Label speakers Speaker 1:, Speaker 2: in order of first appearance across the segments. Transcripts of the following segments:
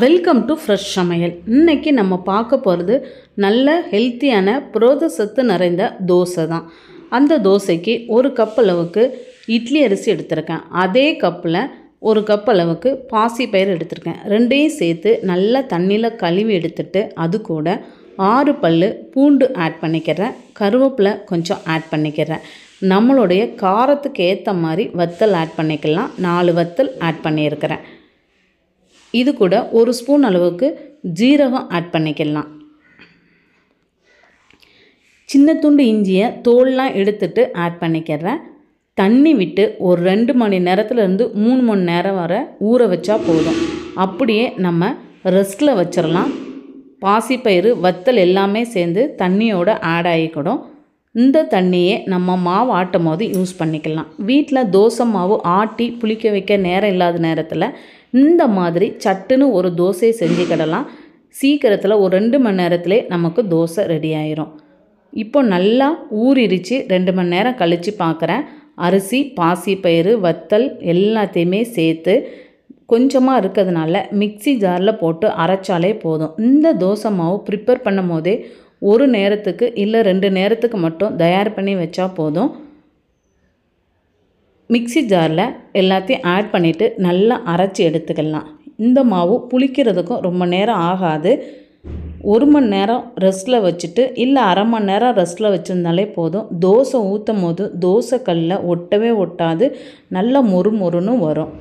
Speaker 1: Welcome to fresh சமையல். இன்னைக்கு நம்ம பார்க்க போகிறது நல்ல ஹெல்த்தியான புரத சத்து நிறைந்த தோசை தான். அந்த தோசைக்கு ஒரு கப் அளவுக்கு இட்லி அரிசி எடுத்திருக்கேன். அதே கப்பில் ஒரு கப் அளவுக்கு பாசிப்பயிறு எடுத்திருக்கேன். ரெண்டையும் சேர்த்து நல்லா தண்ணியில் கழுவி எடுத்துட்டு அது கூட 6 பல் பூண்டு ஆட் பண்ணிக்கிறேன். கருவேப்பிலை கொஞ்சம் ஆட் பண்ணிக்கிறேன். நம்மளுடைய காரத்துக்கு ஏற்ற மாதிரி வத்தல் ஆட் பண்ணிக்கலாம். 4 வத்தல் ஆட் பண்ணியிருக்கிறேன். இது கூட ஒரு ஸ்பூன் அளவுக்கு ஜீரகம் ஆட் பண்ணிக்கலாம். சின்ன துண்டு இஞ்சியை தோல்லாம் எடுத்துட்டு ஆட் பண்ணிக்கிறேன். தண்ணி விட்டு ஒரு 2 மணி நேரத்துலேருந்து 3 மணி நேரம் வரை ஊற வச்சா போதும். அப்படியே நம்ம ரெஸ்ட்டில் வச்சிடலாம். பாசிப்பயிறு வத்தல் எல்லாமே சேர்ந்து தண்ணியோட ஆட் ஆகிக்கூடும். இந்த தண்ணியை நம்ம மாவு ஆட்டும் போது யூஸ் பண்ணிக்கலாம். வீட்டில் தோசை மாவு ஆட்டி புளிக்க வைக்க நேரம் இல்லாத நேரத்தில் இந்த மாதிரி சட்டுன்னு ஒரு தோசையை செஞ்சுக்கிடலாம். சீக்கிரத்தில் ஒரு 2 மணி நேரத்திலே நமக்கு தோசை ரெடி ஆயிரும். இப்போ நல்லா ஊறிடுச்சு. 2 மணி நேரம் கழித்து பார்க்குறேன். அரிசி பாசிப்பயிறு வத்தல் எல்லாத்தையுமே சேர்த்து கொஞ்சமாக இருக்கிறதுனால மிக்ஸி ஜாரில் போட்டு அரைச்சாலே போதும். இந்த தோசை மாவு ப்ரிப்பேர் பண்ணும் போதே ஒரு நேரத்துக்கு இல்லை 2 நேரத்துக்கு மட்டும் தயார் பண்ணி வச்சா போதும். மிக்ஸி ஜாரில் எல்லாத்தையும் ஆட் பண்ணிவிட்டு நல்லா அரைச்சி எடுத்துக்கலாம். இந்த மாவு புளிக்கிறதுக்கும் ரொம்ப நேரம் ஆகாது. 1 மணி நேரம் ரெஸ்ட்டில் வச்சுட்டு இல்லை அரை மணி நேரம் ரெஸ்ட்டில் வச்சுருந்தாலே போதும். தோசை ஊற்றும் போது தோசை கல்லில் ஒட்டவே ஒட்டாது. நல்லா மொறுமொறுன்னு வரும்.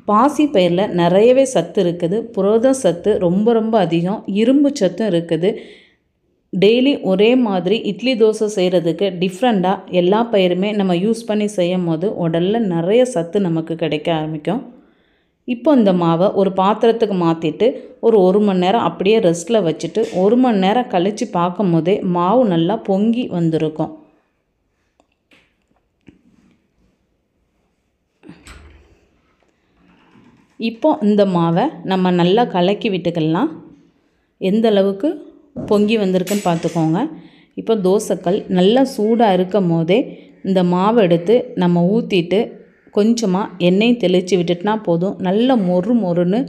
Speaker 1: பாசிப்பயிரில் நிறையவே சத்து இருக்குது. புரத சத்து ரொம்ப அதிகம். இரும்பு சத்தும் இருக்குது. டெய்லி ஒரே மாதிரி இட்லி தோசை செய்கிறதுக்கு டிஃப்ரெண்ட்டாக எல்லா பயிருமே நம்ம யூஸ் பண்ணி செய்யும் போது உடலில் நிறைய சத்து நமக்கு கிடைக்க ஆரம்பிக்கும். இப்போ இந்த மாவை ஒரு பாத்திரத்துக்கு மாற்றிட்டு ஒரு 1 மணி நேரம் அப்படியே ரெஸ்ட்டில் வச்சுட்டு 1 மணி நேரம் கழித்து பார்க்கும் போதே மாவு நல்லா பொங்கி வந்திருக்கும். இப்போ இந்த மாவை நம்ம நல்லா கலக்கி விட்டுக்கலாம். எந்த அளவுக்கு பொங்கி வந்திருக்குன்னு பார்த்துக்கோங்க. இப்போ தோசைக்கல் நல்லா சூடாக இருக்கும் போதே இந்த மாவை எடுத்து நம்ம ஊற்றிட்டு கொஞ்சமாக எண்ணெய் தெளித்து விட்டுட்டுனா போதும். நல்ல மொறுன்னு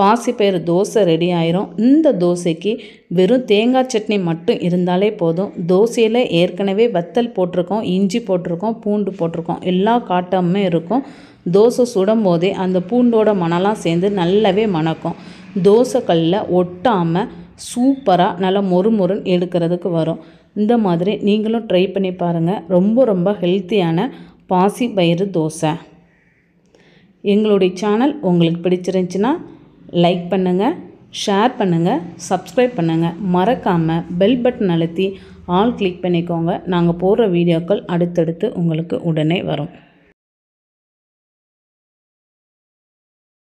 Speaker 1: பாசிப்பயிறு தோசை ரெடி ஆயிரும். இந்த தோசைக்கு வெறும் தேங்காய் சட்னி மட்டும் இருந்தாலே போதும். தோசையில் ஏற்கனவே வத்தல் போட்டிருக்கோம், இஞ்சி போட்டிருக்கோம், பூண்டு போட்டிருக்கோம். எல்லா காட்டமுமே இருக்கும். தோசை சுடும் போதே அந்த பூண்டோட மணலாம் சேர்ந்து நல்லாவே மணக்கும். தோசைக்கல்லில் ஒட்டாமல் சூப்பராக நல்லா மொறுன்னு எடுக்கிறதுக்கு வரும். இந்த மாதிரி நீங்களும் ட்ரை பண்ணி பாருங்கள். ரொம்ப ஹெல்த்தியான பாசிப்பயிறு தோசை. எங்களுடைய சேனல் உங்களுக்கு பிடிச்சிருந்துச்சின்னா லைக் பண்ணுங்கள், ஷேர் பண்ணுங்கள், சப்ஸ்கிரைப் பண்ணுங்கள். மறக்காமல் பெல் பட்டன் அழுத்தி ஆல் கிளிக் பண்ணிக்கோங்க. நாங்கள் போடுற வீடியோக்கள் அடுத்தடுத்து உங்களுக்கு உடனே வரும்.